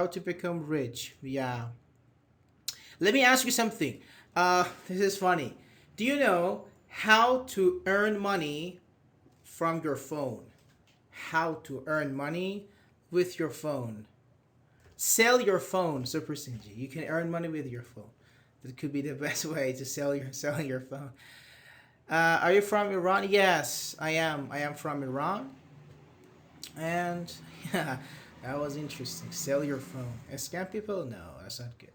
How to become rich. Yeah. Let me ask you something. This is funny. Do you know how to earn money from your phone? How to earn money with your phone? Sell your phone, Super Sinji. You can earn money with your phone. That could be the best way to selling your phone. Are you from Iran? Yes, I am. I am from Iran, and yeah, that was interesting. Sell your phone. Scam people? No, that's not good.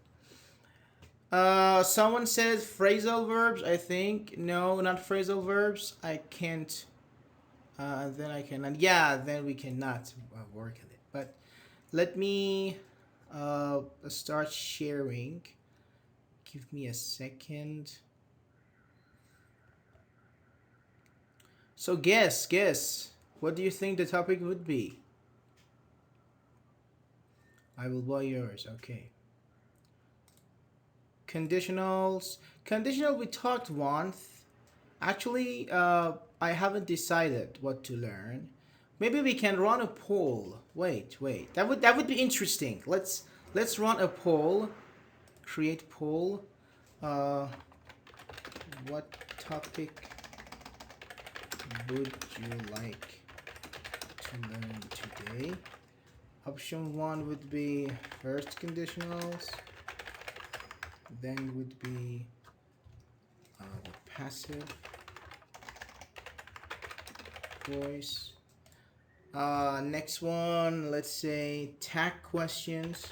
Someone says phrasal verbs. I think no, not phrasal verbs. I can't. Then I cannot. Yeah, then we cannot work on it. But let me start sharing. Give me a second. So guess. What do you think the topic would be? I will buy yours. Okay. Conditionals. Conditional we talked once. Actually, I haven't decided what to learn. Maybe we can run a poll. Wait. That would be interesting. Let's run a poll. Create poll. Uh, what topic would you like to learn today? Option one would be first conditionals. Then would be the passive voice. Next one, let's say tag questions.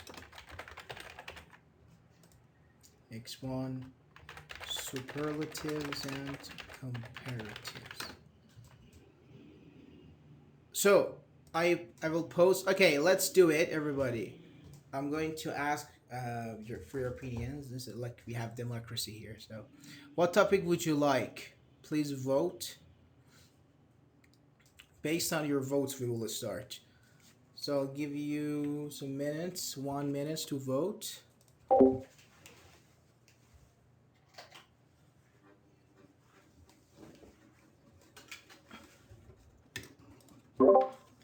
Next one, superlatives and comparatives. So I will post. Okay, let's do it, everybody. I'm going to ask for your opinions. This is like we have democracy here. So, what topic would you like? Please vote. Based on your votes, we will start. So I'll give you some minutes, 1 minute to vote.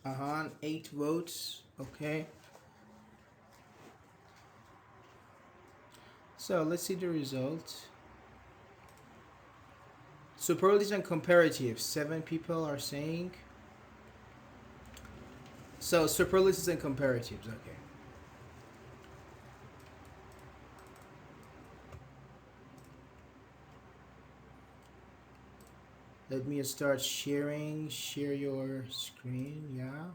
Uh-huh, 8 votes. Okay. So let's see the result. Superlatives and comparatives. 7 people are saying. So superlatives and comparatives. Okay. Let me start sharing. Share your screen. Yeah.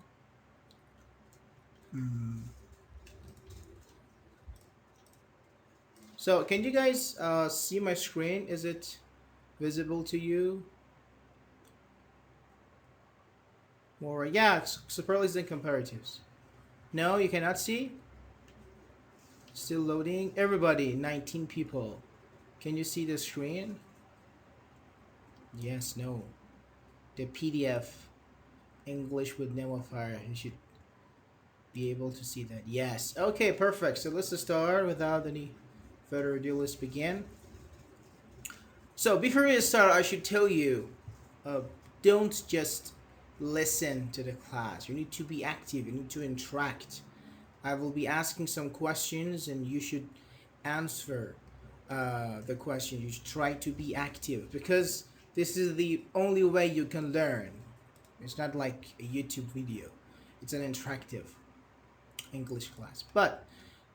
So can you guys see my screen? Is it visible to you? More, yeah, superlatives and comparatives. No, you cannot see. Still loading. Everybody, 19 people. Can you see the screen? Yes, no. The PDF English with Nimafar. You should be able to see that. Yes. Okay, perfect. So let's start without any further ado. Let's begin. So before we start, I should tell you, uh, don't just listen to the class. You need to be active. You need to interact. I will be asking some questions, and you should answer the question. You should try to be active because this is the only way you can learn. It's not like a YouTube video. It's an interactive English class. But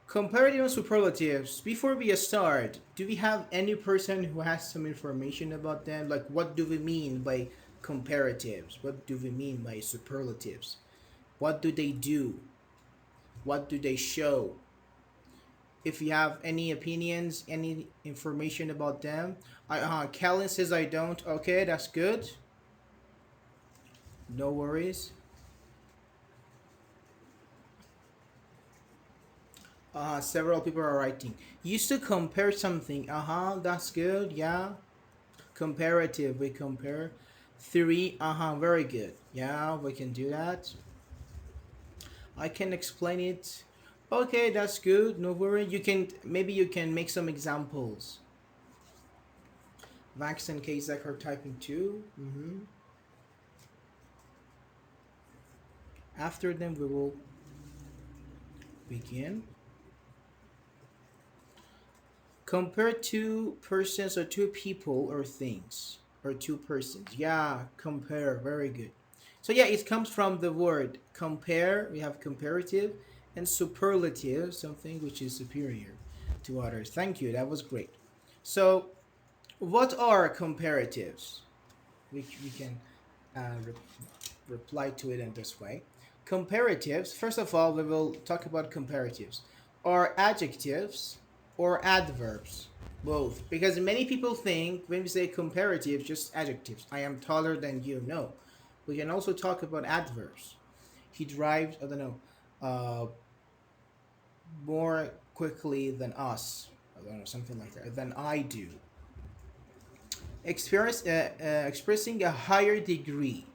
comparative and superlatives, before we start, do we have any person who has some information about them? Like, what do we mean by comparatives? What do we mean by superlatives? What do they do? What do they show? If you have any opinions, any information about them. Kellen says I don't. Okay, that's good. No worries. Several people are writing. Used to compare something. That's good. Yeah. Comparative. We compare. Theory. Very good. Yeah, we can do that. I can explain it. Okay, that's good. No worry. You can make some examples. Vax and Kazak are typing too. After them, we will begin. Compare two persons or two people or things or two persons. Yeah, compare. Very good. So yeah, it comes from the word compare. We have comparative and superlative, something which is superior to others. Thank you. That was great. So, what are comparatives? We can uh, reply to it in this way. Comparatives, first of all, we will talk about comparatives, are adjectives or adverbs, both. Because many people think when we say comparative, just adjectives. I am taller than you. No. We can also talk about adverbs. He drives, I don't know, uh, more quickly than us. I don't know, something like that, than I do. Expressing a higher degree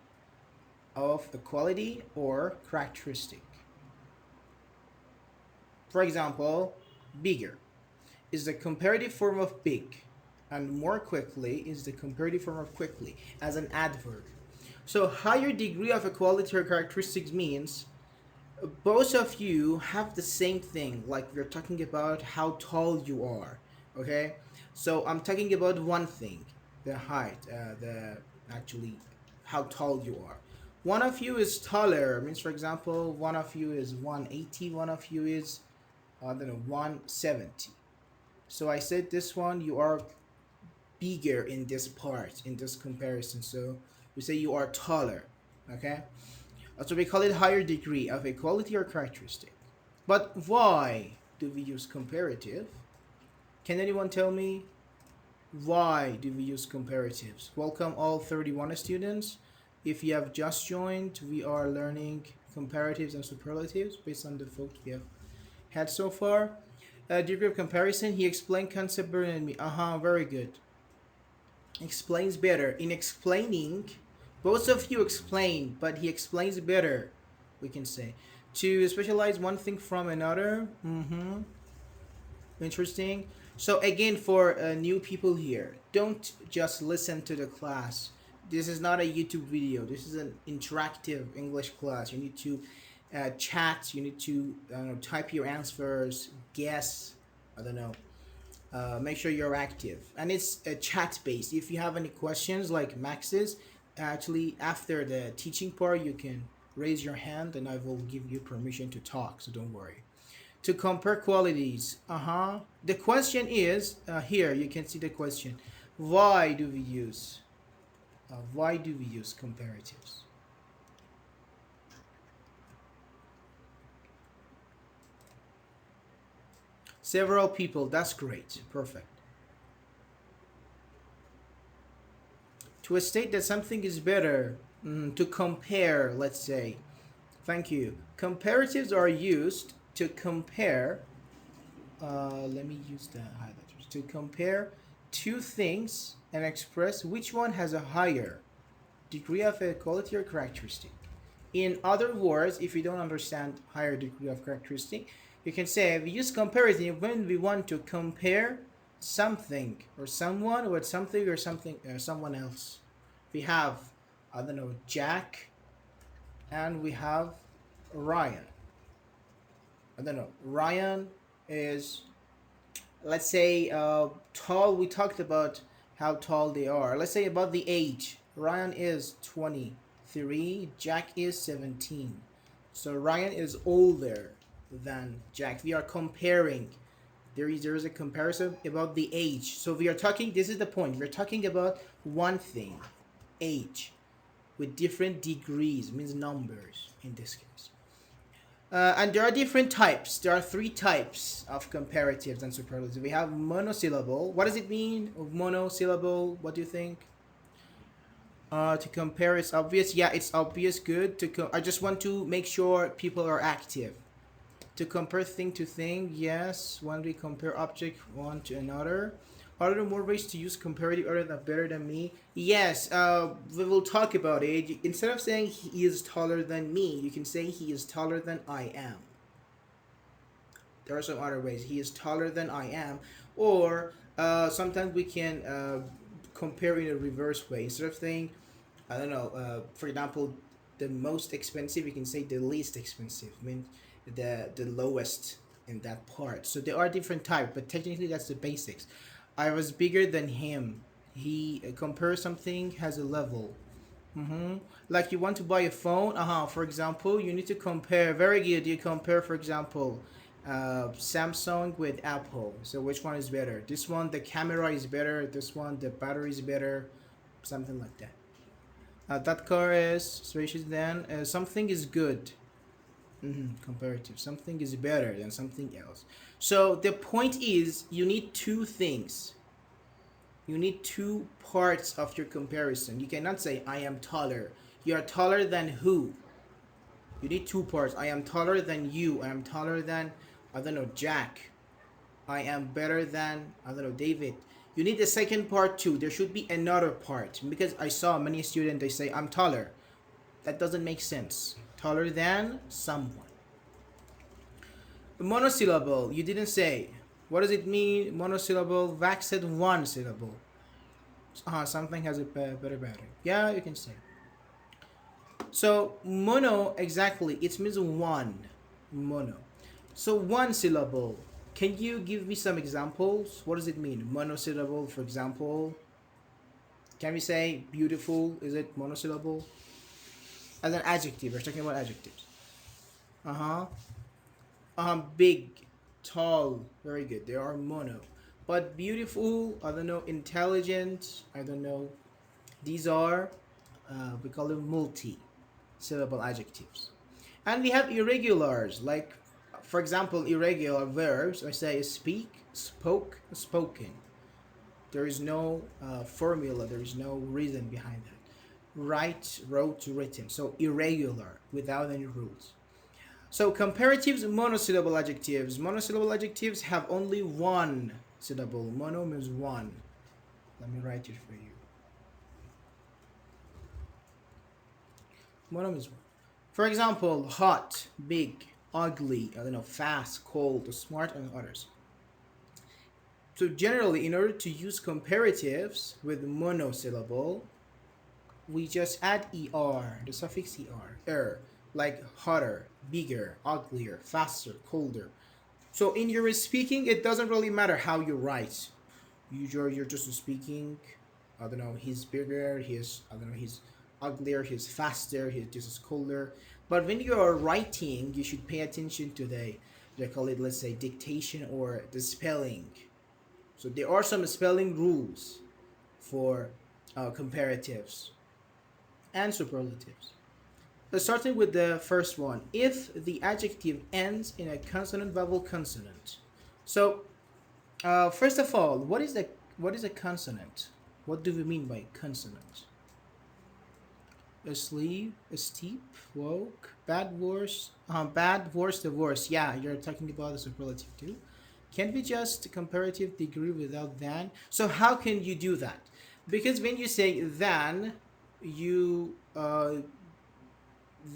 of a quality or characteristic. For example, bigger is the comparative form of big, and more quickly is the comparative form of quickly as an adverb. So, higher degree of equality or characteristics means both of you have the same thing. Like we're talking about how tall you are. Okay, so I'm talking about one thing, the height, the actually how tall you are. One of you is taller. Means, for example, one of you is 180. One of you is I don't know 170. So I said this one you are bigger in this part in this comparison. So we say you are taller. Okay. So we call it higher degree of equality or characteristic. But why do we use comparative? Can anyone tell me why do we use comparatives? Welcome all 31 students. If you have just joined, we are learning comparatives and superlatives based on the folks we have had so far. Degree of comparison, he explained concept better than me. Very good. Explains better. In explaining, both of you explain, but he explains better, we can say. To specialize one thing from another. Interesting. So again, for new people here, don't just listen to the class. This is not a YouTube video. This is an interactive English class. You need to chat. You need to type your answers, guess. I don't know. Make sure you're active, and it's chat based. If you have any questions like Max's, actually after the teaching part, you can raise your hand, and I will give you permission to talk. So don't worry. To compare qualities. The question is here. You can see the question. Why do we use comparatives? Several people. That's great. Perfect. To state that something is better. To compare, let's say. Thank you. Comparatives are used to compare. Let me use the highlighters. To compare two things and express which one has a higher degree of equality or characteristic. In other words, if you don't understand higher degree of characteristic, you can say we use comparison when we want to compare something or someone with something or something someone else. We have, I don't know, Jack, and we have Ryan. I don't know. Ryan is, let's say, tall. We talked about how tall they are. Let's say about the age. Ryan is 23. Jack is 17. So Ryan is older than Jack. We are comparing. There is a comparison about the age. So we are talking. This is the point. We're talking about one thing, age, with different degrees, means numbers in this case. And there are different types. There are three types of comparatives and superlatives. We have monosyllable. What does it mean? Monosyllable. What do you think? To compare is obvious. Yeah, it's obvious. Good. I just want to make sure people are active. To compare thing to thing. Yes. When we compare object one to another. Are there more ways to use comparative other than better than me? Yes, we will talk about it. Instead of saying he is taller than me, you can say he is taller than I am. There are some other ways. He is taller than I am. Or sometimes we can compare in a reverse way. Instead of saying, I don't know, for example, the most expensive, you can say the least expensive. I mean, the lowest in that part. So there are different types, but technically that's the basics. I was bigger than him. He compares something has a level. Mm-hmm. Like you want to buy a phone. For example, you need to compare. Very good. You compare, for example, Samsung with Apple. So which one is better? This one, the camera is better. This one, the battery is better. Something like that. That car is spacious. Then something is good. Comparative. Something is better than something else. So the point is, you need two things. You need two parts of your comparison. You cannot say, I am taller. You are taller than who? You need two parts. I am taller than you. I am taller than, I don't know, Jack. I am better than, I don't know, David. You need the second part too. There should be another part. Because I saw many students, they say, I'm taller. That doesn't make sense. Taller than someone. Monosyllable. You didn't say. What does it mean? Monosyllable. Vax said one syllable. Something has a better battery. Yeah, you can say. So mono, exactly, it means one. Mono. So one syllable. Can you give me some examples? What does it mean? Monosyllable, for example. Can we say beautiful? Is it monosyllable? As an adjective. We're talking about adjectives. Uh-huh. Big, tall. Very good. They are mono. But beautiful, I don't know, intelligent, I don't know. These are, we call them multi-syllable adjectives. And we have irregulars, like, for example, irregular verbs. I say speak, spoke, spoken. There is no formula, there is no reason behind that. Write, wrote, written. So irregular, without any rules. So comparatives, monosyllable adjectives. Monosyllable adjectives have only one syllable. Mono means one. Let me write it for you. Mono means one. For example, hot, big, ugly, I don't know, fast, cold, smart, and others. So generally, in order to use comparatives with monosyllable, we just add er, the suffix er, like hotter, bigger, uglier, faster, colder. So in your speaking, it doesn't really matter how you write. You're just speaking. I don't know. He's bigger. He's uglier. He's faster. He's just colder. But when you are writing, you should pay attention to they call it, let's say, dictation or the spelling. So there are some spelling rules for comparatives and superlatives. So starting with the first one, if the adjective ends in a consonant vowel consonant. So first of all, what is a consonant? What do we mean by consonant? Asleep, steep, woke, bad, worse, bad, worse, the worst. Yeah, you're talking about the superlative too. Can we just comparative degree without than? So how can you do that? Because when you say than, you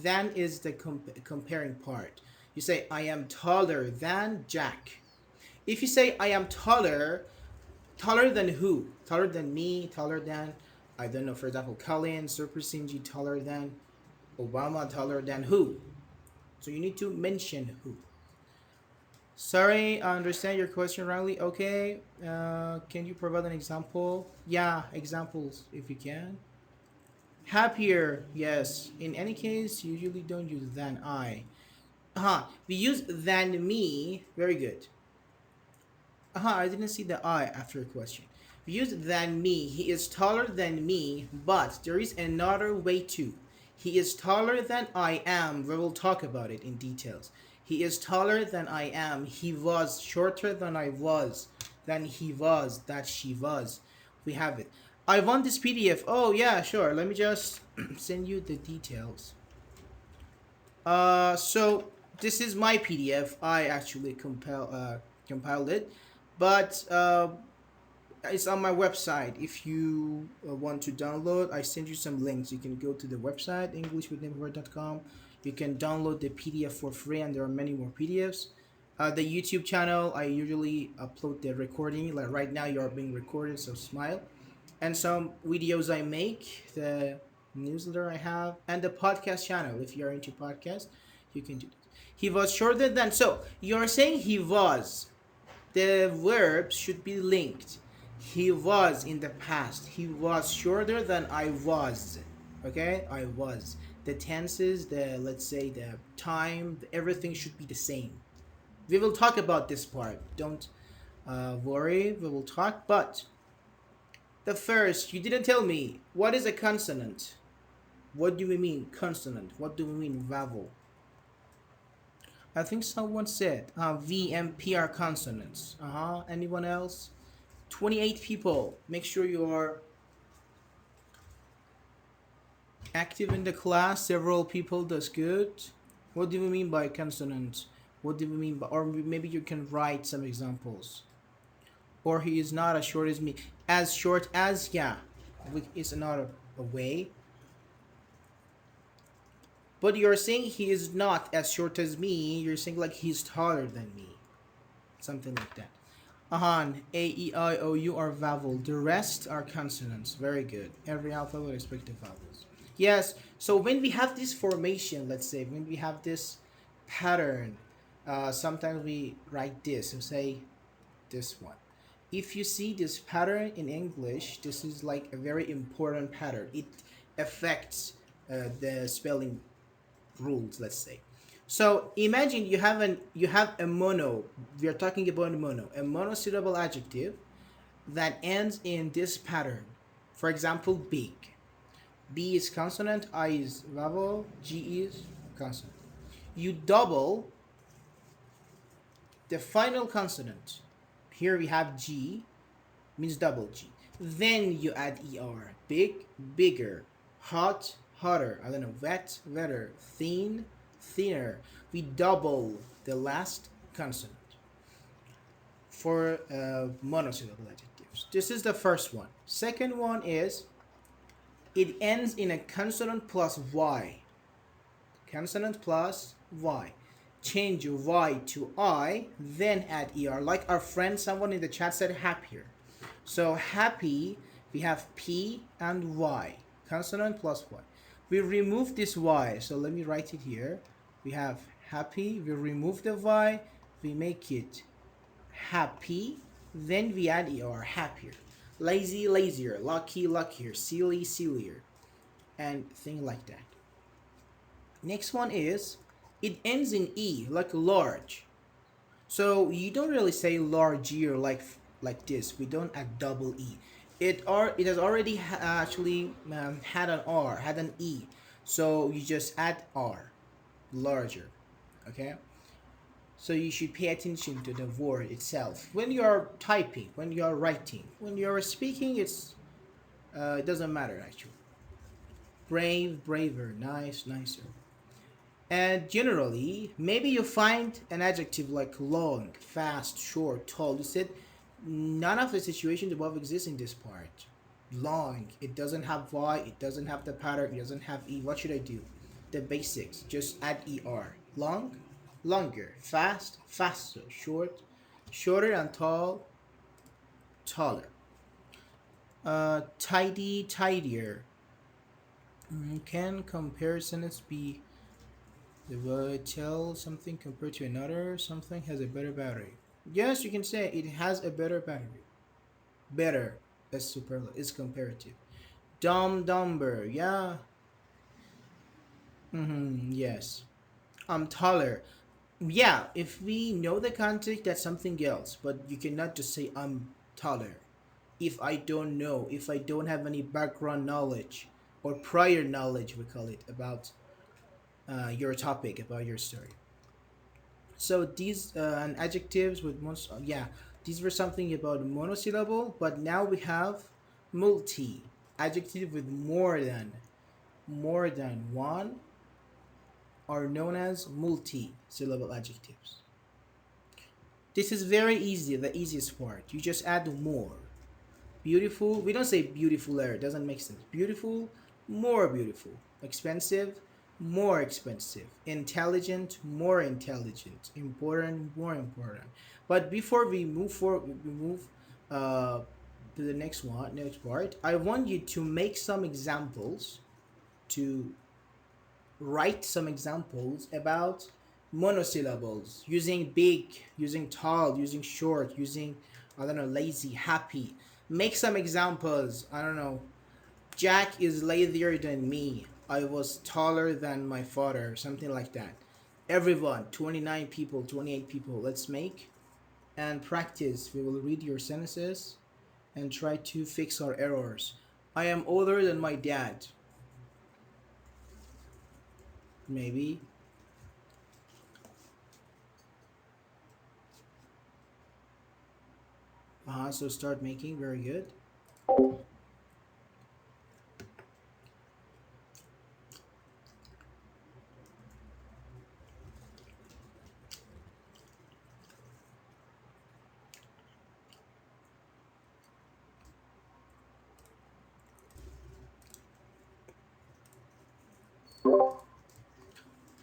than is the comparing part. You say I am taller than Jack. If you say I am taller than who? Taller than me, taller than, I don't know, for example, Colin, Super Sinji, taller than Obama, taller than who? So you need to mention who. Sorry, I understand your question wrongly. Okay, can you provide an example? Yeah, examples if you can. Happier, yes. In any case, usually don't use than I. We use than me. Very good. I didn't see the I after a question. We use than me. He is taller than me, but there is another way too. He is taller than I am. We will talk about it in details. He is taller than I am. He was shorter than I was. Than he was. That she was. We have it. I want this PDF. Oh yeah, sure. Let me just send you the details. So this is my PDF. I actually compiled it, but it's on my website. If you want to download, I send you some links. You can go to the website englishwithnimafar.com. You can download the PDF for free, and there are many more PDFs. The YouTube channel, I usually upload the recording. Like right now, you are being recorded, so smile. And some videos I make, the newsletter I have, and the podcast channel. If you're into podcast, you can do that. He was shorter than. So you're saying he was. The verbs should be linked. He was in the past. He was shorter than I was. Okay, I was. The tenses, the let's say the time, everything should be the same. We will talk about this part. Don't worry. We will talk. But the first, you didn't tell me what is a consonant. What do we mean consonant? What do we mean vowel? I think someone said V and P are consonants. Anyone else? 28 people. Make sure you are active in the class. Several people. That's good. What do we mean by consonant? What do we mean by, or maybe you can write some examples. Or he is not as short as me. As short as, yeah. It's another a way. But you're saying he is not as short as me. You're saying like he's taller than me. Something like that. A, E, I, O, U are vowel. The rest are consonants. Very good. Every alphabet respective vowels. Yes. So when we have this formation, let's say, when we have this pattern, sometimes we write this. So say this one. If you see this pattern in English, this is like a very important pattern. It affects the spelling rules, let's say. So imagine you have a mono. We are talking about a monosyllable adjective that ends in this pattern. For example, big. B is consonant, I is vowel, G is consonant. You double the final consonant. Here we have G, means double G. Then you add ER. Big, bigger. Hot, hotter. I don't know. Wet, wetter. Thin, thinner. We double the last consonant for monosyllable adjectives. This is the first one. Second one is it ends in a consonant plus Y. Consonant plus Y. Change Y to I, then add ER. Like our friend, someone in the chat said happier. So happy, we have P and Y. Consonant plus Y. We remove this Y, so let me write it here. We have happy, we remove the Y, we make it happy, then we add ER, happier. Lazy, lazier. Lucky, luckier. Silly, sillier. And thing like that. Next one is, it ends in E, like large. So you don't really say larger like this. We don't add double E. It has already actually had an R, had an E. So you just add R, larger. Okay. So you should pay attention to the word itself when you are typing, when you are writing, when you are speaking. It doesn't matter actually. Brave, braver, nice, nicer. And generally, maybe you find an adjective like long, fast, short, tall. You said none of the situations above exist in this part. Long, it doesn't have Y, it doesn't have the pattern, it doesn't have E. What should I do? The basics, just add ER. Long, longer. Fast, faster. Short, shorter. And tall, taller. Tidy, tidier. Can comparisons be the word tell something compared to another? Something has a better battery. Yes, you can say it has a better battery. Better is superlative, is comparative. Dumb, dumber, yeah. Yes. I'm taller. Yeah, if we know the context, that's something else. But you cannot just say I'm taller. If I don't know, if I don't have any background knowledge or prior knowledge, we call it, about your topic, about your story. So these and adjectives with most, yeah, these were something about monosyllable, but now we have multi adjective with more than one are known as multi-syllable adjectives. This is very easy, the easiest part. You just add more. Beautiful, we don't say beautiful there, it doesn't make sense. Beautiful, more beautiful. Expensive, more expensive. Intelligent, more intelligent. Important, more important. But before we move forward, we move to the next part. I want you to make some examples, to write some examples about Monosyllables, using big, using tall, using short, using, I don't know, lazy, happy. Make some examples. I don't know. Jack is lazier than me. I was taller than my father. Something like that. Everyone, 29 people, 28 people. Let's make and practice. We will read your sentences and try to fix our errors. I am older than my dad. Maybe. So start making. Very good.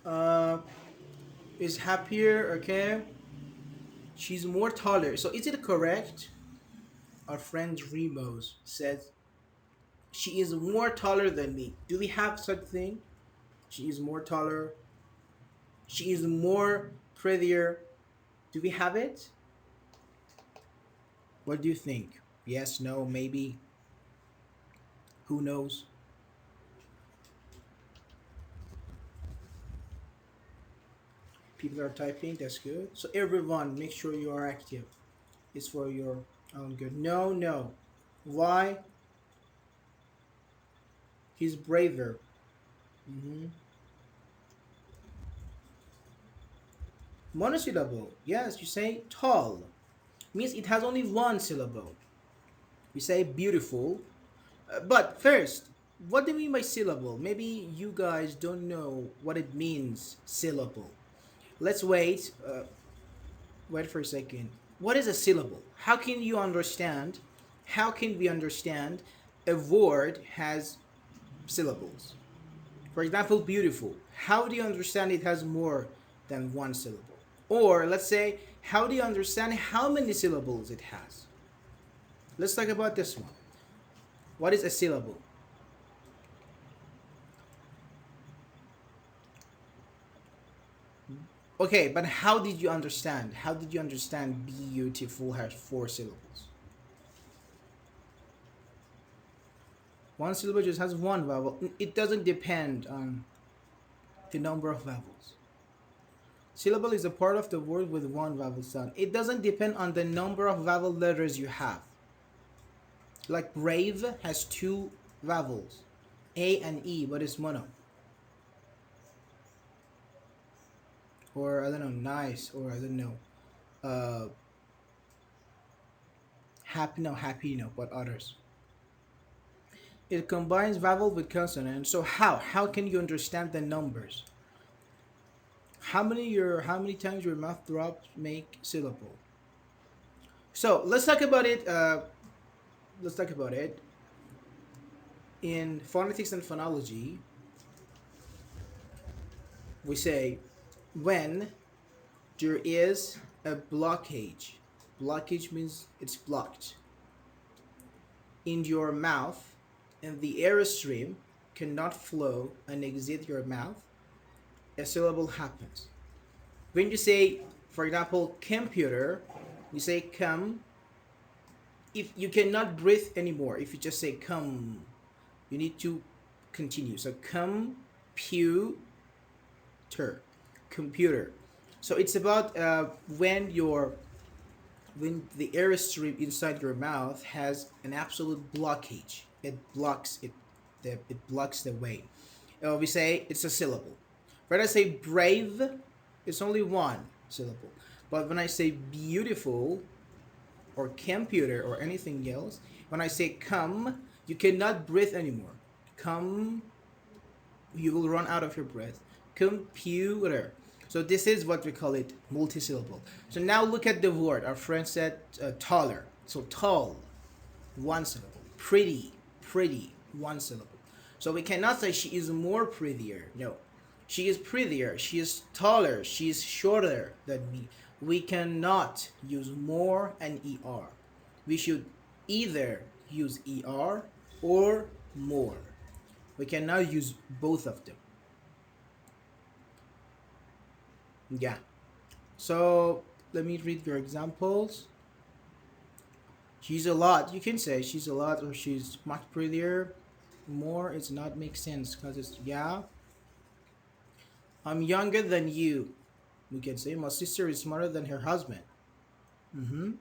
Uh, is happier. Okay. She's more taller. So is it correct? Our friend Remos says she is more taller than me. Do we have such thing? She is more taller. She is more prettier. Do we have it? What do you think? Yes, no, maybe. Who knows? People are typing. That's good. So everyone, make sure you are active. It's for your own good. No, no. Why? He's braver. hmm Monosyllable. Yes, you say tall. Means it has only one syllable. We say beautiful. But first, what do you mean by syllable? Maybe you guys don't know what it means, syllable. Let's wait. Wait for a second. What is a syllable? How can you understand? How can we understand a word has syllables? For example, beautiful. How do you understand it has more than one syllable? Or let's say, how do you understand how many syllables it has? Let's talk about this one. What is a syllable? Okay, but how did you understand? How did you understand beautiful has four syllables? One syllable just has one vowel. It doesn't depend on the number of vowels. Syllable is a part of the word with one vowel sound. It doesn't depend on the number of vowel letters you have. Like brave has two vowels, A and E, but it's mono. Or I don't know, nice, or I don't know, uh, happy, no, but others. It combines vowel with consonant. So how? How can you understand the numbers? How many times your mouth drops make syllable? So let's talk about it. Let's talk about it. In phonetics and phonology, we say when there is a blockage. Blockage means it's blocked in your mouth, and the airstream cannot flow and exit your mouth. A syllable happens. When you say, for example, computer, you say come. If you cannot breathe anymore, if you just say come, you need to continue. So computer, computer. So it's about when the airstream inside your mouth has an absolute blockage. It blocks it. It blocks the way. We say it's a syllable. When I say brave, it's only one syllable. But when I say beautiful, or computer, or anything else, when I say come, you cannot breathe anymore. Come, you will run out of your breath. Computer. So this is what we call it multisyllable. So now look at the word. Our friend said taller. So tall, one syllable. Pretty, pretty, one syllable. So we cannot say she is more prettier. No. She is prettier. She is taller. She is shorter than me. We cannot use more and er. We should either use er or more. We cannot use both of them. Yeah. So let me read your examples. She's a lot. You can say she's a lot or she's much prettier. More it's not make sense because it's yeah. I'm younger than you. We can say my sister is smarter than her husband. Mm-hmm.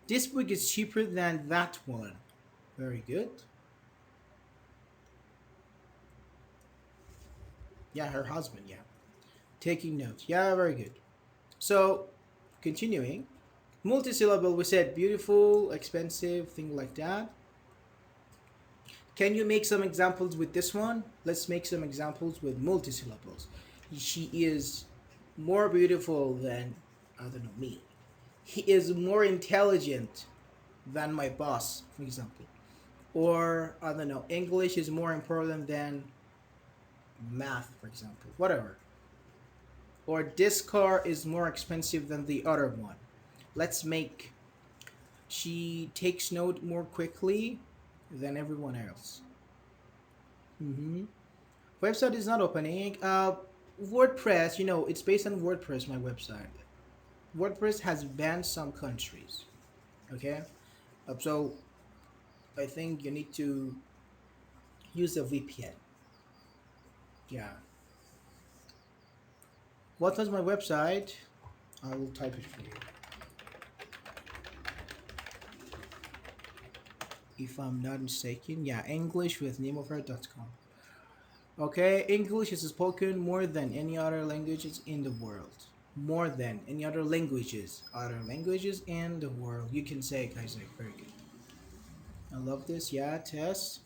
This book is cheaper than that one. Very good. Yeah, her husband. Yeah. Taking notes. Yeah, very good. So, continuing. Multisyllable, we said beautiful, expensive, thing like that. Can you make some examples with this one? Let's make some examples with multisyllables. She is more beautiful than, I don't know, me. He is more intelligent than my boss, for example. Or, I don't know, English is more important than math, for example. Whatever. Or this car is more expensive than the other one. Let's make she takes note more quickly than everyone else. Mm-hmm. Website is not opening. WordPress, it's based on WordPress, my website. WordPress has banned some countries. Okay? So I think you need to use a VPN. Yeah. What was my website? I will type it for you. If I'm not mistaken. Yeah, English with Nimafar.com. Okay, English is spoken more than any other languages in the world. More than any other languages in the world. You can say, Kaiser. Very good. I love this. Yeah, test.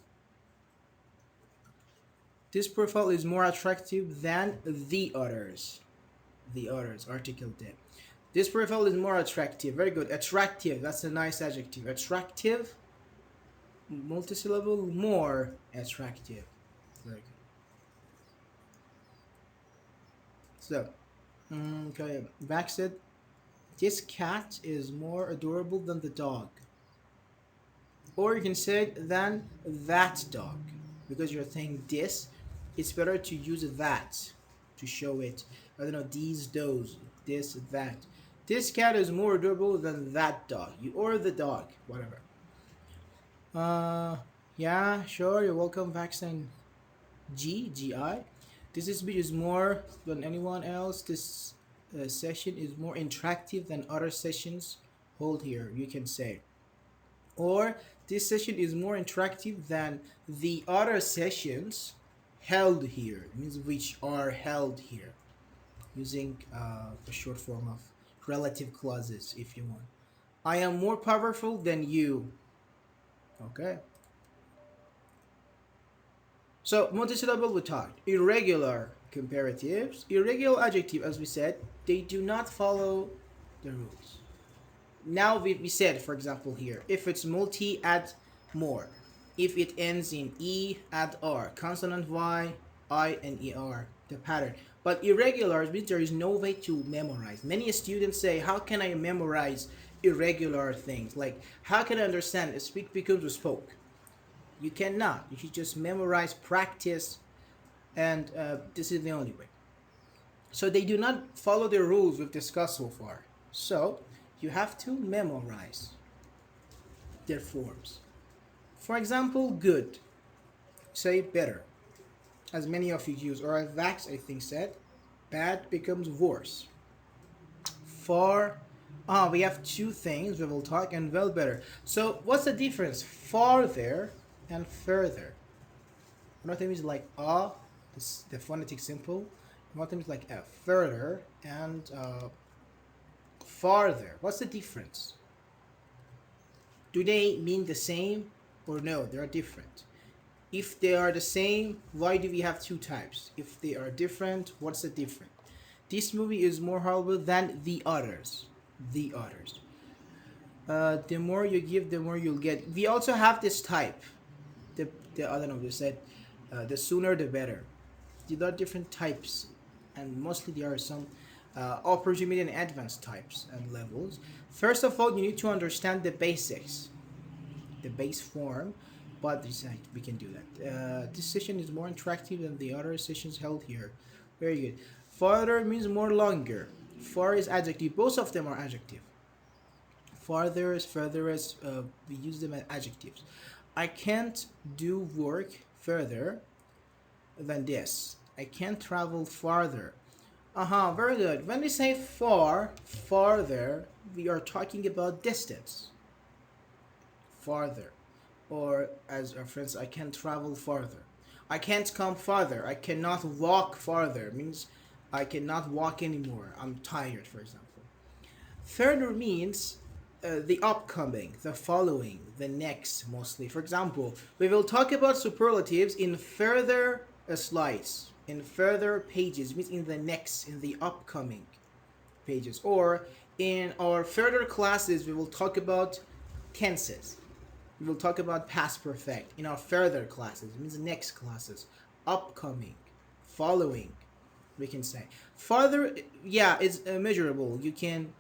This profile is more attractive than the others. The others. Article 10. This profile is more attractive. Very good. Attractive. That's a nice adjective. Attractive. Multisyllable. More attractive. Very good. So, okay. Back said, this cat is more adorable than the dog. Or you can say than that dog. Because you're saying this, it's better to use that to show it. I don't know, these, those, this, that. This cat is more adorable than that dog. You or the dog, whatever. Uh, yeah, sure. You're welcome, Vaccine GI. This speech is more than anyone else. This session is more interactive than other sessions. Hold here, you can say. Or this session is more interactive than the other sessions held here. It means which are held here. Using the short form of relative clauses if you want. I am more powerful than you. Okay. So multisyllable we talked. Irregular comparatives. Irregular adjective, as we said, they do not follow the rules. Now we said, for example, here, if it's multi, add more. If it ends in E, add R. Consonant Y, I, and ER, the pattern. But irregular means there is no way to memorize. Many students say, how can I memorize irregular things? Like, how can I understand a speak becomes a spoke? You cannot. You should just memorize, practice, and this is the only way. So they do not follow the rules we've discussed so far. So you have to memorize their forms. For example, good. Say better, as many of you use, or as Vax I think said, bad becomes worse. Far, we have two things we will talk, and well better. So what's the difference? Farther and further. One of them is like the phonetic simple. One of them is like further and farther. What's the difference? Do they mean the same or no? They are different. If they are the same, why do we have two types? If they are different, what's the difference? This movie is more horrible than the others. The others. The more you give, the more you'll get. We also have this type. The I don't know. They said, the sooner the better. There are different types, and mostly there are some upper, intermediate, and advanced types and levels. First of all, you need to understand the basics, the base form. But we can do that. This session is more interactive than the other sessions held here. Very good. Farther means more longer. Far is adjective. Both of them are adjective. Farther is further as we use them as adjectives. I can't do work further than this. I can't travel farther. Very good. When we say far, farther, we are talking about distance. Farther. Or as our friends, I can't travel farther. I can't come farther. I cannot walk farther. Means I cannot walk anymore. I'm tired, for example. Further means the upcoming, the following, the next, mostly. For example, we will talk about superlatives in further slides, in further pages, means in the next, in the upcoming pages. Or in our further classes, we will talk about tenses. We will talk about past perfect in our further classes. It means next classes, upcoming, following. We can say farther. Yeah, it's measurable. You can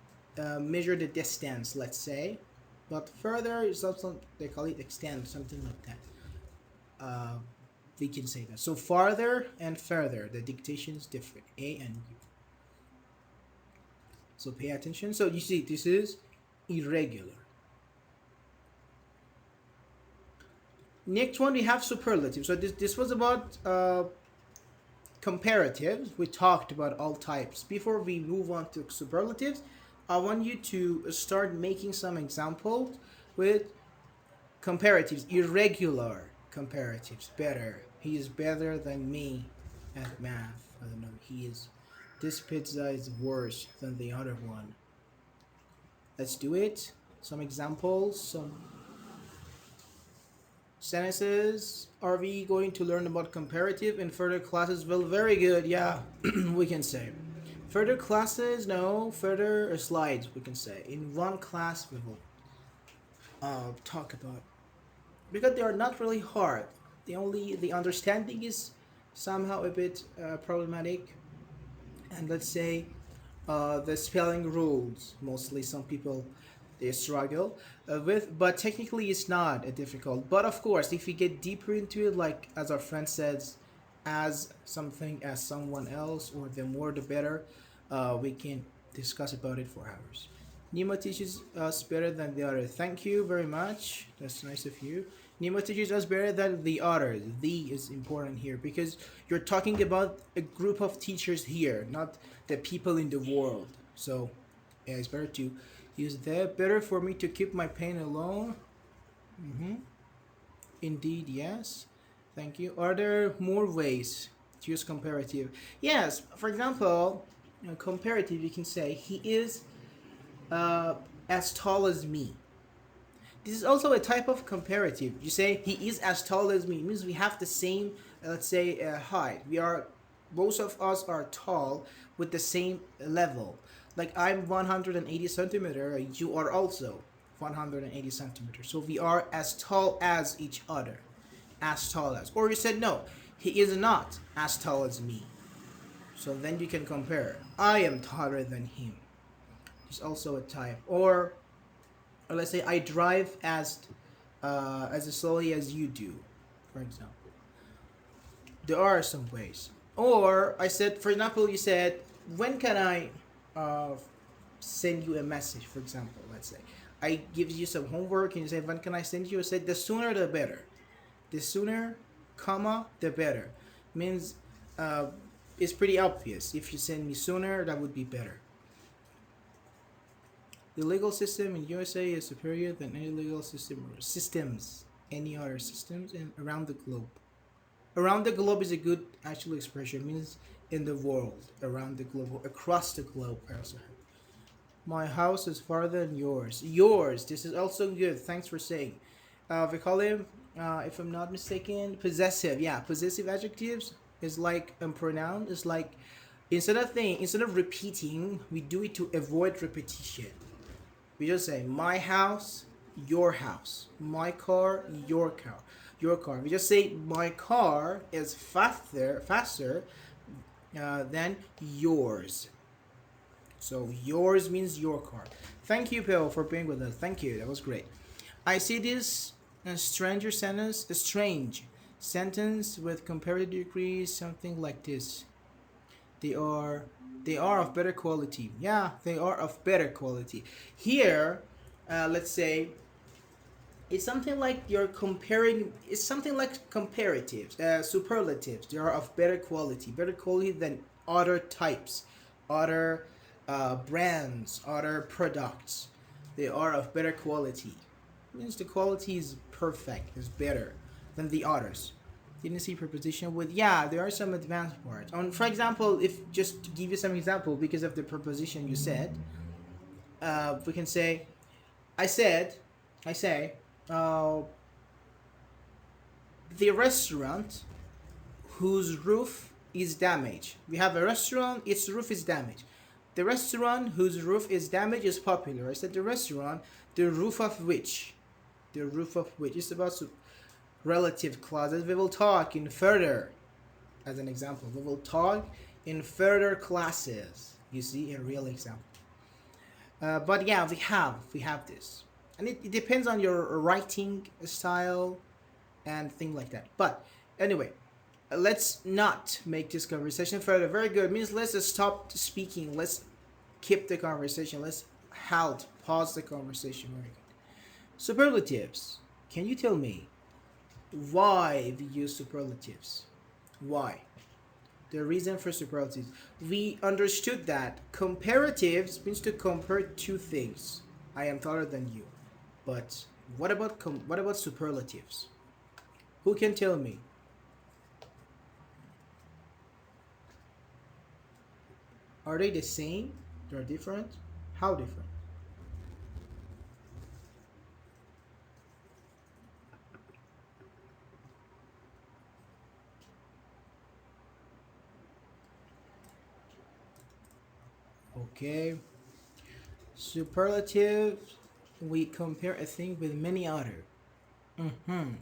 measure the distance, let's say, but further is also they call it extend, something like that. Uh, we can say that. So farther and further, the dictation is different. A and U. So pay attention. So you see, this is irregular. Next one we have superlative. So this was about comparatives. We talked about all types. Before we move on to superlatives, I want you to start making some examples with comparatives, irregular comparatives. Better. He is better than me at math. I don't know. He is. This pizza is worse than the other one. Let's do it. Some examples. Some sentences. Are we going to learn about comparative in further classes? Well, very good. Yeah, we can say. Further classes, no. Further slides, we can say. In one class, we will talk about, because they are not really hard. The understanding is somehow a bit problematic, and let's say the spelling rules. Mostly, some people they struggle with, but technically it's not difficult. But of course, if we get deeper into it, like as our friend says, as something as someone else, or the more the better, we can discuss about it for hours. Nima teaches us better than the other. Thank you very much. That's nice of you. Nima teaches us better than the others. The is important here because you're talking about a group of teachers here, not the people in the world. So, yeah, it's better to use that. Better for me to keep my pain alone. Mm-hmm. Indeed, yes. Thank you. Are there more ways to use comparative? Yes. For example, comparative, you can say he is as tall as me. This is also a type of comparative. You say he is as tall as me. It means we have the same, let's say, height. We are, both of us are tall with the same level. Like I'm 180 centimeter. You are also 180 centimeters. So we are as tall as each other. As tall as. Or you said no, he is not as tall as me. So then you can compare. I am taller than him. It's also a type. Or let's say I drive as slowly as you do, for example. There are some ways. Or I said, for example, you said, when can I send you a message? For example, let's say I give you some homework and you say, when can I send you? I said, the sooner the better. The sooner, comma, the better. Means it's pretty obvious. If you send me sooner, that would be better. The legal system in USA is superior than any legal system or systems, any other systems around the globe. Around the globe is a good actual expression. It means in the world, around the globe, across the globe. Also, my house is farther than yours. Yours. This is also good. Thanks for saying. We call him, if I'm not mistaken, possessive. Yeah, possessive adjectives is like a pronoun. Is like instead of repeating, we do it to avoid repetition. We just say my house, your house, my car, your car, your car. We just say my car is faster than yours. So yours means your car. Thank you, Bill, for being with us. Thank you. That was great. I see this a strange sentence with comparative degrees, something like this. They are they are of better quality. Yeah, they are of better quality. Here, let's say it's something like you're comparing. It's something like comparatives, superlatives. They are of better quality than other types, other brands, other products. They are of better quality. Means the quality is perfect, is better than the others. Didn't see preposition with yeah. There are some advanced parts. On for example, if just to give you some example because of the preposition you said, we can say I said, I say, uh, the restaurant whose roof is damaged. We have a restaurant, its roof is damaged. The restaurant whose roof is damaged is popular. I said the restaurant, the roof of which. The roof of which. It's about relative clauses. We will talk in further, as an example. We will talk in further classes. You see, a real example. But yeah, we have this, and it depends on your writing style and things like that. But anyway, let's not make this conversation further. Very good. Means let's just stop speaking. Let's keep the conversation. Let's pause the conversation. Very good. Superlatives. Can you tell me why we use superlatives? Why? The reason for superlatives. We understood that comparatives means to compare two things. I am taller than you. But what about superlatives? Who can tell me? Are they the same? They're different? How different? Okay. Superlative, we compare a thing with many other. Mm-hmm.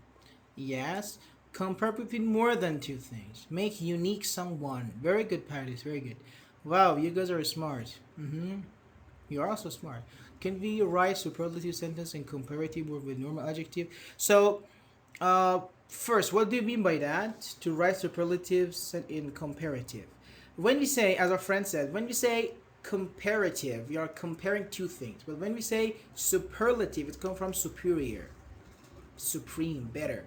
Yes. Compare between more than two things. Make unique someone. Very good, Paris. Very good. Wow, you guys are smart. Mm-hmm. You are also smart. Can we write superlative sentence in comparative or with normal adjective? So, first, what do you mean by that? To write superlatives in comparative. When we say, as our friend said, when we say comparative, we are comparing two things. But when we say superlative, it comes from superior, supreme, better.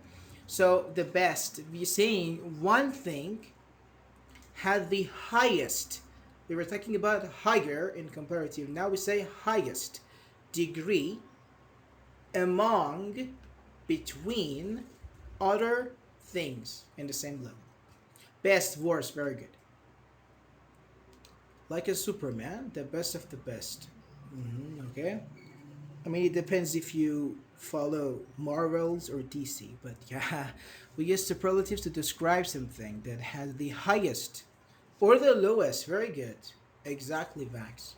So the best, we're saying one thing had the highest. We were talking about higher in comparative. Now we say highest degree among, between other things in the same level. Best, worst, very good. Like a Superman, the best of the best. Okay? I mean, it depends if you follow Marvels or DC, but yeah, we use superlatives to describe something that has the highest or the lowest. Very good. Exactly, Vax.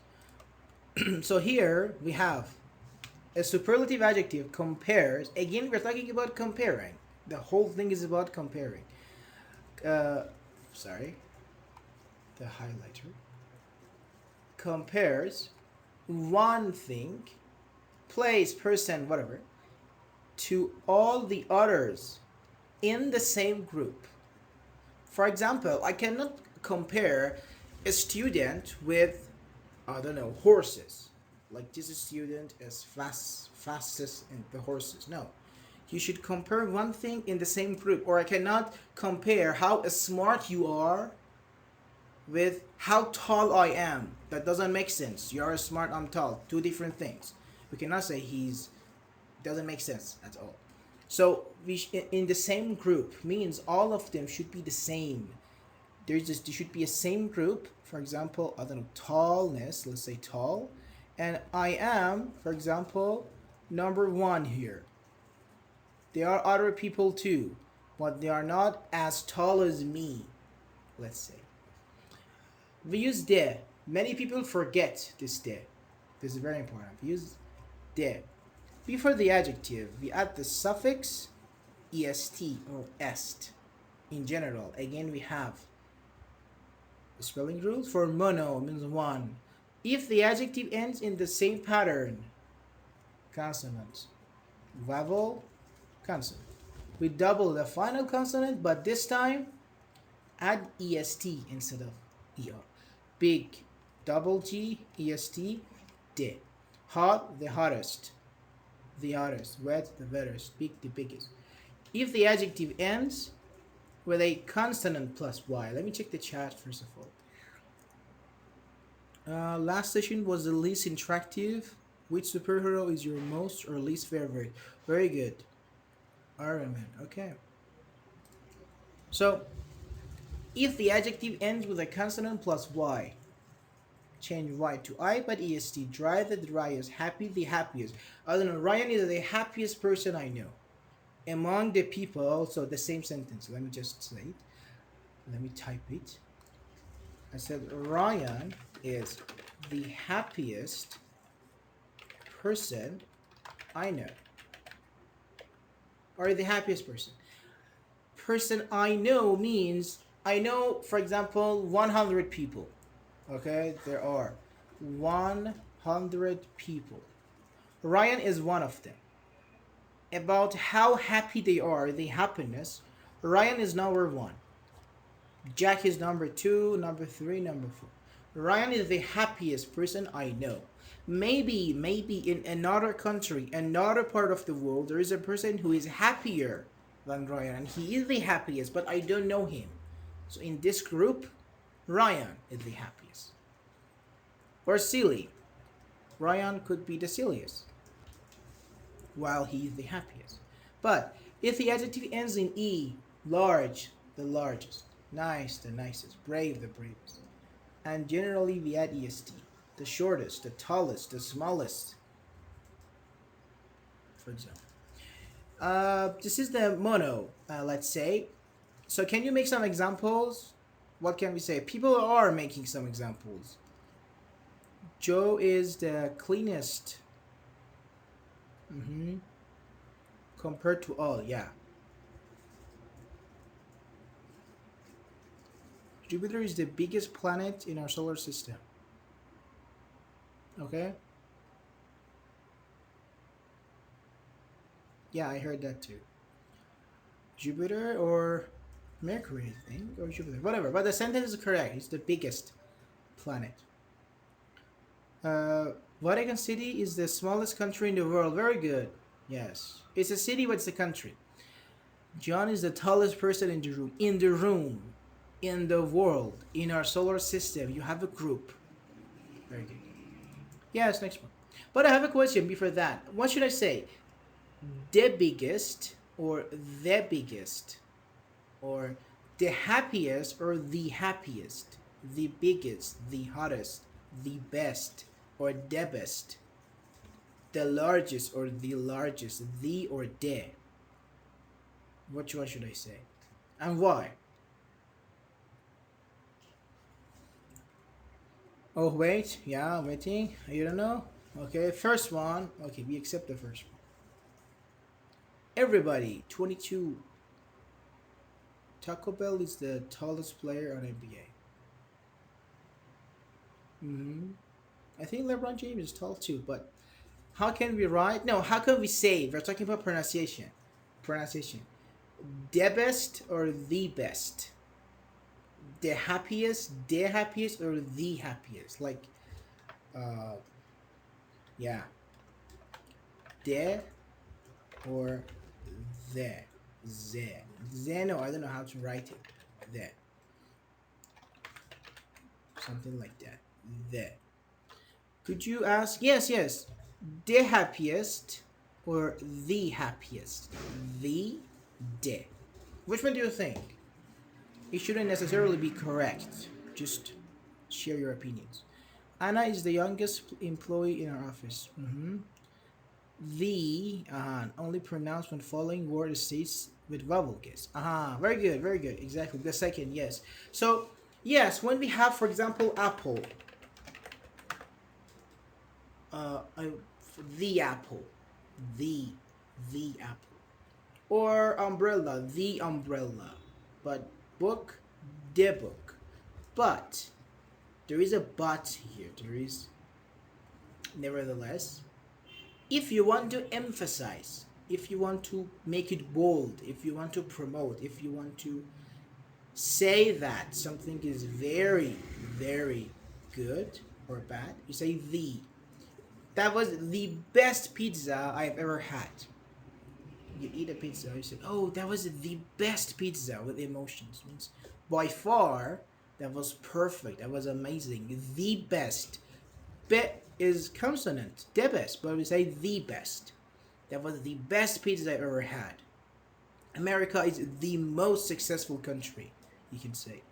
So here we have a superlative adjective compares. Again, we're talking about comparing. The whole thing is about comparing. Uh, sorry, the highlighter compares one thing, place, person, whatever, to all the others in the same group. For example, I cannot compare a student with, I don't know, horses. Like this student is fastest in the horses. No. You should compare one thing in the same group. Or I cannot compare how smart you are with how tall I am. That doesn't make sense. You are smart, I'm tall. Two different things. We cannot say he's doesn't make sense at all. So in the same group means all of them should be the same. There should be a same group. For example, I don't know, tallness. Let's say tall, and I am, for example, number one here. There are other people too, but they are not as tall as me. Let's say we use de. Many people forget this de. This is very important. We use de. Before the adjective, we add the suffix est or est. In general, again, we have the spelling rules for mono means one. If the adjective ends in the same pattern, consonant, vowel, consonant. We double the final consonant, but this time add est instead of E-R. Big, double G, E-S-T, de. Hot, the hottest. The hottest. Wet, the wettest. Big, the biggest. If the adjective ends with a consonant plus Y. Let me check the chat first of all. Last session was the least interactive. Which superhero is your most or least favorite? Very good. Iron Man. Okay. So, if the adjective ends with a consonant plus Y, change Y to I, but EST. Dry, the driest. Happy, the happiest. I don't know. Ryan is the happiest person I know. Among the people, also the same sentence. Let me just say it. Let me type it. I said Ryan is the happiest person I know. Or the happiest person. Person I know means I know, for example, 100 people. Okay, there are 100 people. Ryan is one of them. About how happy they are, the happiness, Ryan is number one. Jack is number two, number three, number four. Ryan is the happiest person I know. Maybe in another country, another part of the world, there is a person who is happier than Ryan, and he is the happiest, but I don't know him. So in this group, Ryan is the happiest. Or silly. Ryan could be the silliest, while he is the happiest. But if the adjective ends in E, large, the largest, nice, the nicest, brave, the bravest, and generally we add est, the shortest, the tallest, the smallest, for example. This is the mono, let's say. So can you make some examples? What can we say? People are making some examples. Joe is the cleanest. Compared to all, yeah. Jupiter is the biggest planet in our solar system. Okay? Yeah, I heard that too. Jupiter or Mercury, I think, or Jupiter, whatever. But the sentence is correct. It's the biggest planet. Vatican City is the smallest country in the world. Very good. Yes. It's a city, but it's a country. John is the tallest person in the room. In the room. In the world. In our solar system. You have a group. Very good. Yes, next one. But I have a question before that. What should I say? The biggest or the biggest? Or the happiest or the happiest? The biggest, the hottest, the best, or the best? The largest or the largest? The or the? Which one should I say? And why? Oh, wait. Yeah, I'm waiting. You don't know? Okay, first one. Okay, we accept the first one. Everybody, 22. Taco Bell is the tallest player on NBA. I think LeBron James is tall too, but how can we write? No, how can we say? We're talking about pronunciation. Pronunciation. The best or the best? The happiest, or the happiest? Like, yeah. The or the. No, I don't know how to write it. The. Something like that. The. Could you ask? Yes. The happiest or the happiest? The. Which one do you think? It shouldn't necessarily be correct. Just share your opinions. Anna is the youngest employee in our office. The only pronounced when following word states with vowel case. Very good. Exactly. The second, yes. So, yes, when we have, for example, apple. The apple. The apple. Or umbrella, the umbrella. But book, the book. But there is a but here. There is, nevertheless, if you want to emphasize, if you want to make it bold, if you want to promote, if you want to say that something is very, very good or bad, you say the. That was the best pizza I've ever had. You eat a pizza, you say, "Oh, that was the best pizza," with emotions. Means by far, that was perfect. That was amazing. The best. Be is consonant. The best, but we say the best. That was the best pizza I've ever had. America is the most successful country, you can say.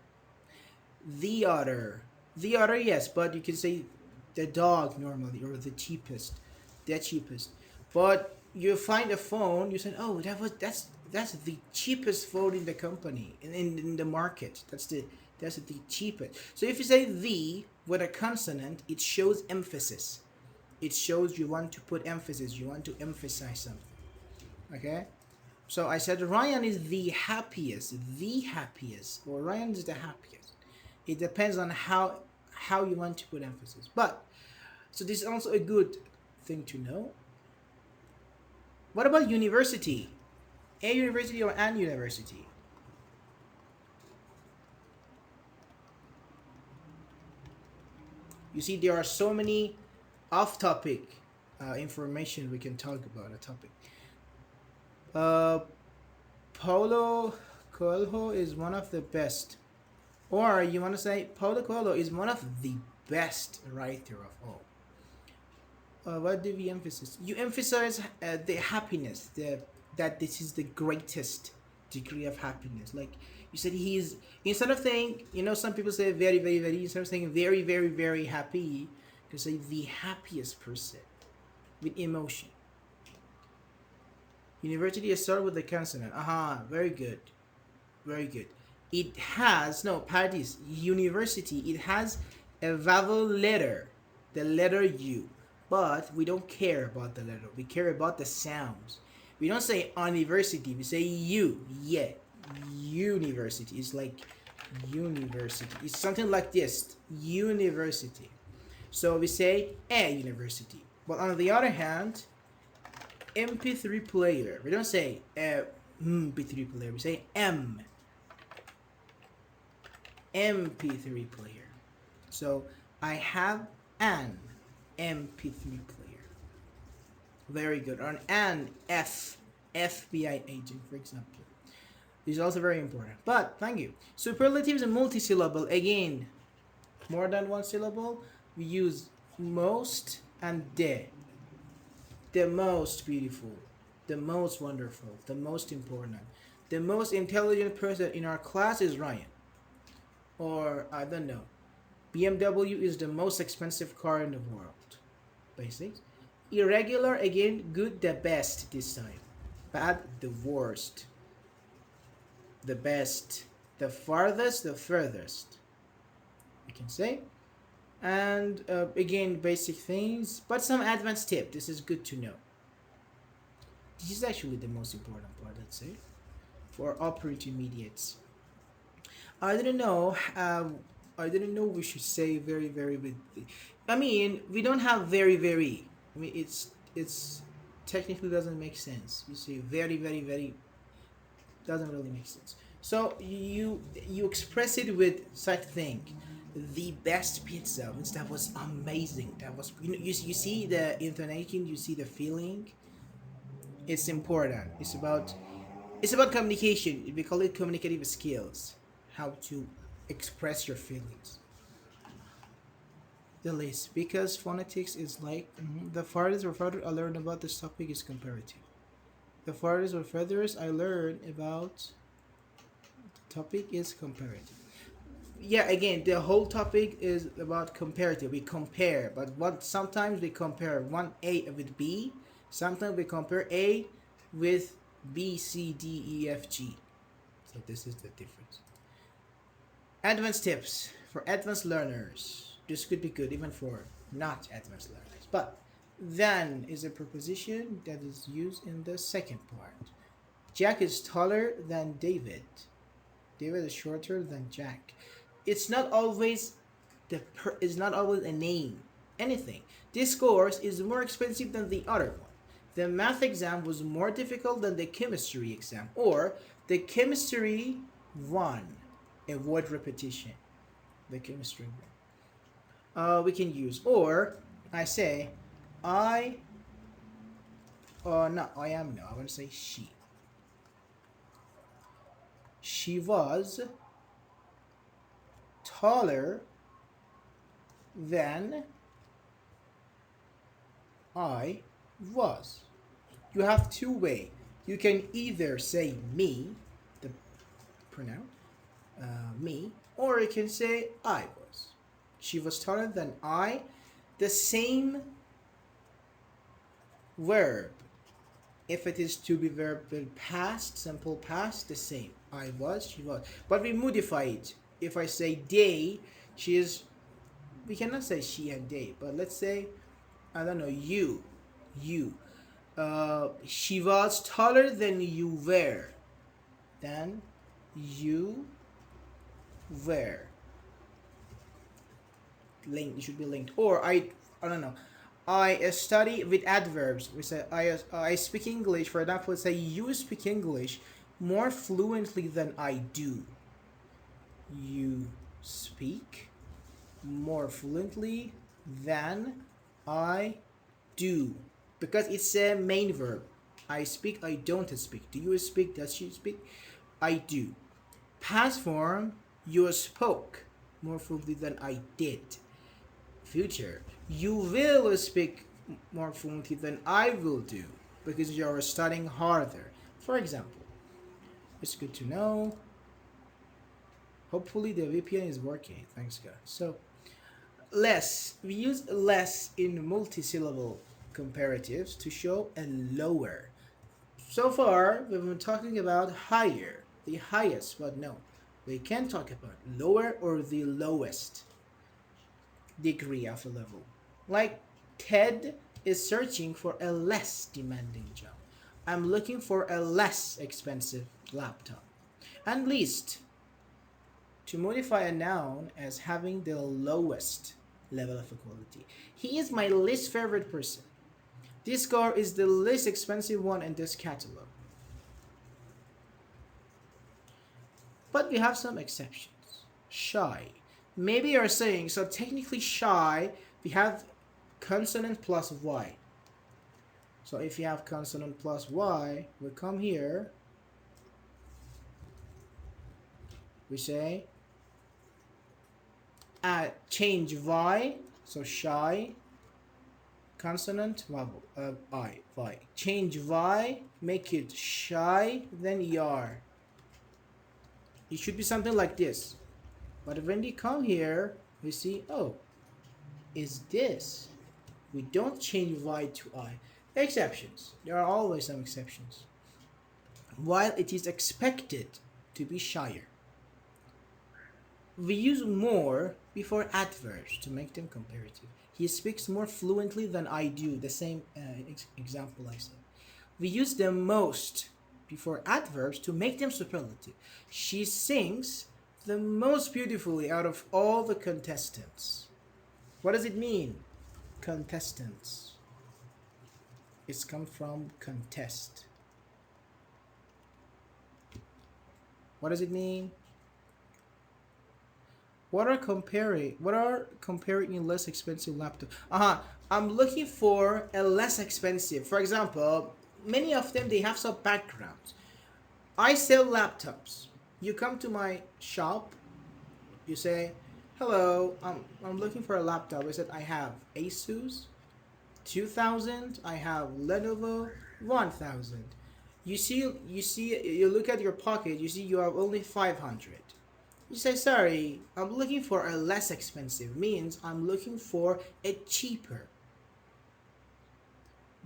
The other. The other, yes, but you can say the dog normally, or the cheapest. The cheapest. But you find a phone, you say, oh, that's the cheapest phone in the company, in the market. That's the cheapest. So if you say the with a consonant, it shows emphasis. It shows you want to put emphasis, you want to emphasize something. Okay? So I said Ryan is the happiest, or Ryan is the happiest. It depends on how you want to put emphasis. But so this is also a good thing to know. What about university? A university or an university? You see, there are so many off-topic information we can talk about a topic. Uh, Paulo Coelho is one of the best, or you want to say Paulo Coelho is one of the best writer of all. What do we emphasize? You emphasize the happiness, the that this is the greatest degree of happiness. Like you said, he's instead of saying, some people say very, very, very. Instead of saying very, very, very happy, you say the happiest person with emotion. University is started with the consonant. Aha, very good, very good. It has no parties. University. It has a vowel letter, the letter U, but we don't care about the letter. We care about the sounds. We don't say university. We say U. Yeah, university. It's like university. It's something like this. University. So we say a university. But on the other hand, MP3 player. We don't say MP3 player. We say MP3 player. So I have an MP3 player. Very good. Or an FBI agent, for example. This is also very important. But thank you. Superlatives and multisyllable. Again, more than one syllable. We use most and the. The most beautiful, the most wonderful, the most important, the most intelligent person in our class is Ryan. Or I don't know. BMW is the most expensive car in the world. Basics. Irregular, again, good, the best this time. Bad, the worst. The best. The farthest, the furthest. You can say. And again, basic things, but some advanced tip. This is good to know. This is actually the most important part, let's say, for upper intermediates. I didn't know. I didn't know we should say very, very with. I mean, we don't have very, very. I mean, it's technically doesn't make sense. You say very, very, very doesn't really make sense. So you express it with such thing. The best pizza means that was amazing. That was you see the intonation, you see the feeling. It's important. It's about communication. We call it communicative skills. How to express your feelings. The list, because phonetics is like the farthest or further I learned about this topic is comparative. The farthest or furthest I learned about the topic is comparative. Yeah, again, the whole topic is about comparative. We compare, but what sometimes we compare one A with B. Sometimes we compare A with B, C, D, E, F, G. So this is the difference. Advanced tips for advanced learners. This could be good even for not advanced learners. But than is a preposition that is used in the second part. Jack is taller than David. David is shorter than Jack. It's not always it's not always a name. Anything. This course is more expensive than the other one. The math exam was more difficult than the chemistry exam. Or the chemistry one avoid repetition. Became a string verb. We can use, or I say, I, no, I am, no, I want to say she. She was taller than I was. You have two ways. You can either say me, the pronoun, me, or you can say I was. She was taller than I. The same verb. If it is to be verb in past, simple past, the same. I was, she was. But we modify it. If I say they, she is, we cannot say she and they, but let's say, I don't know, you. She was taller than you were. Than you were. Linked, it should be linked. Or I don't know. I study with adverbs. We say I speak English. For example, say you speak English more fluently than I do. You speak more fluently than I do, because it's a main verb. I speak, I don't speak. Do you speak? Does she speak? I do. Past form, you spoke more fluently than I did. Future, you will speak more fluently than I will do, because you're studying harder. For example, it's good to know. Hopefully the VPN is working. Thanks God. So less, we use less in multisyllable comparatives to show a lower. So far we've been talking about higher, the highest, but no, we can talk about lower or the lowest degree of a level. Like Ted is searching for a less demanding job. I'm looking for a less expensive laptop. And least, to modify a noun as having the lowest level of equality. He is my least favorite person. This car is the least expensive one in this catalog. But we have some exceptions. Shy. Maybe you're saying, so technically shy, we have consonant plus y. So if you have consonant plus y, we come here, we say, change y, so shy, consonant y. Change y, make it shy, then er. It should be something like this. But when we come here, we see, oh, is this? We don't change y to I. Exceptions. There are always some exceptions. While it is expected to be shyer. We use more before adverbs to make them comparative. He speaks more fluently than I do. The same example I said. We use the most before adverbs to make them superlative. She sings the most beautifully out of all the contestants. What does it mean? Contestants. It's come from contest. What does it mean? What are comparing a less expensive laptop? I'm looking for a less expensive. For example, many of them, they have some backgrounds. I sell laptops. You come to my shop, you say, hello, I'm looking for a laptop. I said, I have Asus 2000, I have Lenovo 1000. You look at your pocket, you see you have only 500. You say, sorry, I'm looking for a less expensive. Means I'm looking for a cheaper.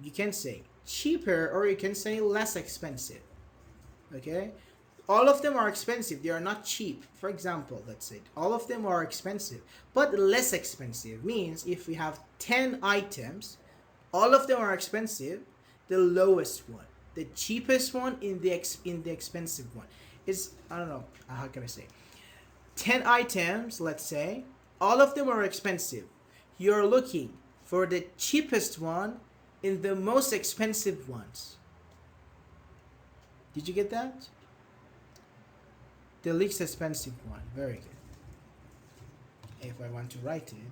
You can say cheaper, or you can say less expensive. Okay? All of them are expensive. They are not cheap. For example, let's say all of them are expensive, but less expensive means if we have 10 items, all of them are expensive, the lowest one, the cheapest one in the expensive one is, I don't know, how can I say? 10 items, let's say, all of them are expensive. You're looking for the cheapest one in the most expensive ones. Did you get that? The least expensive one. Very good. If I want to write it,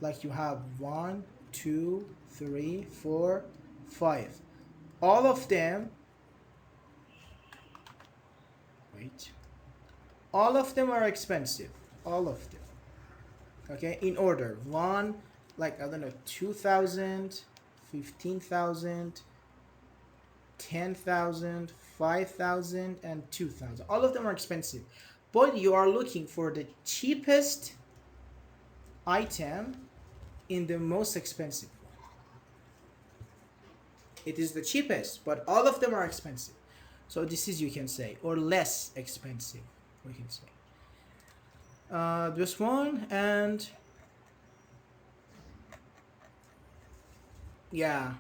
like you have one, two, three, four, five. All of them, wait, all of them are expensive. All of them. Okay, in order. One, like, I don't know, 2,000, 15,000, 10,000, 5,000, and 2,000. All of them are expensive. But you are looking for the cheapest item in the most expensive one. It is the cheapest, but all of them are expensive. So this is, you can say, or less expensive, we can say. This one, and yeah.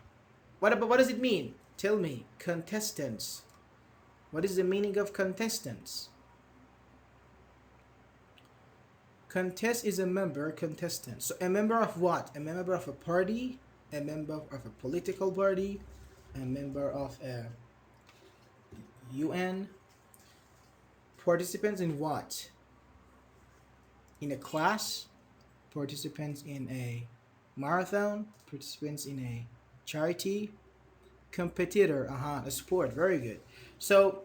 What does it mean? Tell me. Contestants. What is the meaning of contestants? Contest is a member, contestant. So a member of what? A member of a party, a member of a political party, a member of a UN. Participants in what? In a class, participants in a marathon, participants in a charity, competitor, a sport. Very good. So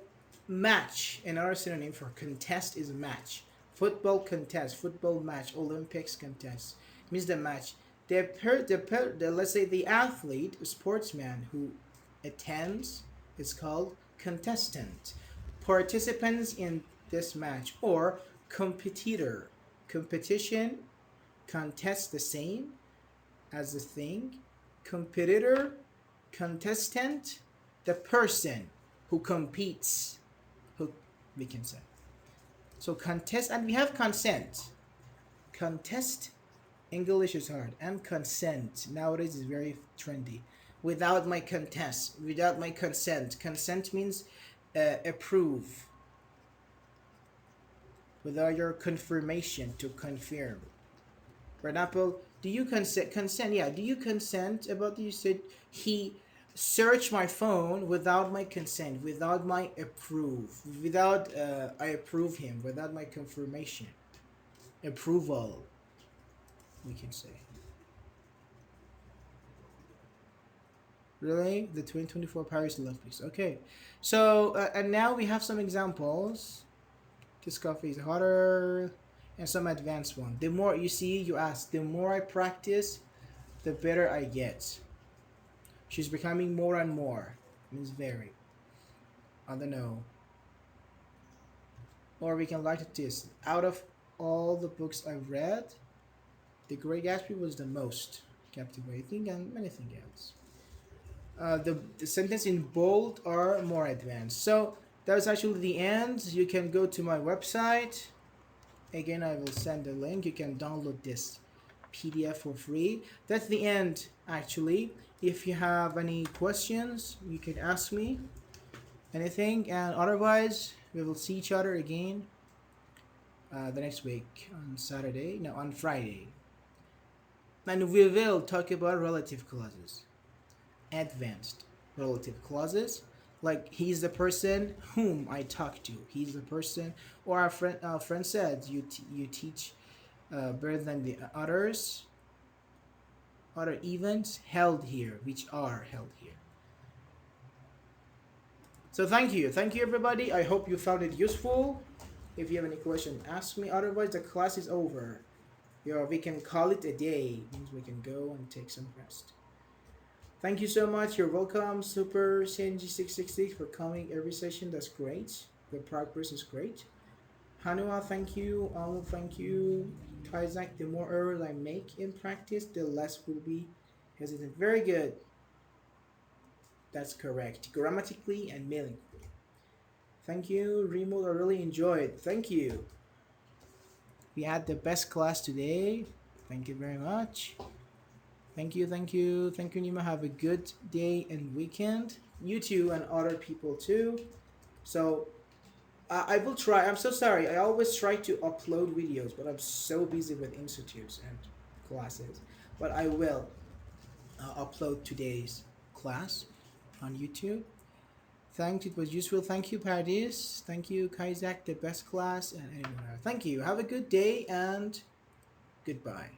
match, another synonym for contest is match. Football contest, football match, Olympics contest, means the match. Let's say the athlete, sportsman who attends is called contestant. Participants in this match, or competitor. Competition, contest, the same as the thing. Competitor, contestant, the person who competes, who we can say. So contest, and we have consent. Contest, English is hard, and consent nowadays is very trendy. Without my contest, without my consent. Consent means approve. Without your confirmation, to confirm. For example, do you consent? Consent, yeah. Do you consent about you said he search my phone without my consent, without my without I approve him, without my confirmation, approval, we can say. Really, the 2024 Paris Olympics. Okay, so and now we have some examples. This coffee is hotter, and some advanced one. The more you see, you ask. The more I practice, the better I get. She's becoming more and more. Means very. I don't know. Or we can write it this. Out of all the books I've read, The Great Gatsby was the most captivating, and many things else. The sentence in bold are more advanced. So that's actually the end. You can go to my website. Again, I will send a link. You can download this PDF for free. That's the end, actually. If you have any questions, you can ask me anything, and otherwise we will see each other again the next week on Saturday, no, on Friday, and we will talk about relative clauses, advanced relative clauses, like he's the person whom I talk to, he's the person, or our friend said you teach better than the others, other events held here, which are held here. So thank you everybody. I hope you found it useful. If you have any question, ask me. Otherwise, the class is over. We can call it a day. It means we can go and take some rest. Thank you so much. You're welcome, Super CNG666, for coming every session. That's great. The progress is great. Hanua, thank you. Almu, thank you. Isaac, the more errors I make in practice, the less will be hesitant. Very good. That's correct. Grammatically and meaningfully. Thank you, Remote. I really enjoyed. Thank you. We had the best class today. Thank you very much. Thank you, Nima. Have a good day and weekend. You too, and other people too. So I will try. I'm so sorry. I always try to upload videos, but I'm so busy with institutes and classes. But I will upload today's class on YouTube. Thanks, it was useful. Thank you, Paradis. Thank you, Kaisak, the best class, and anyone else. Thank you. Have a good day and goodbye.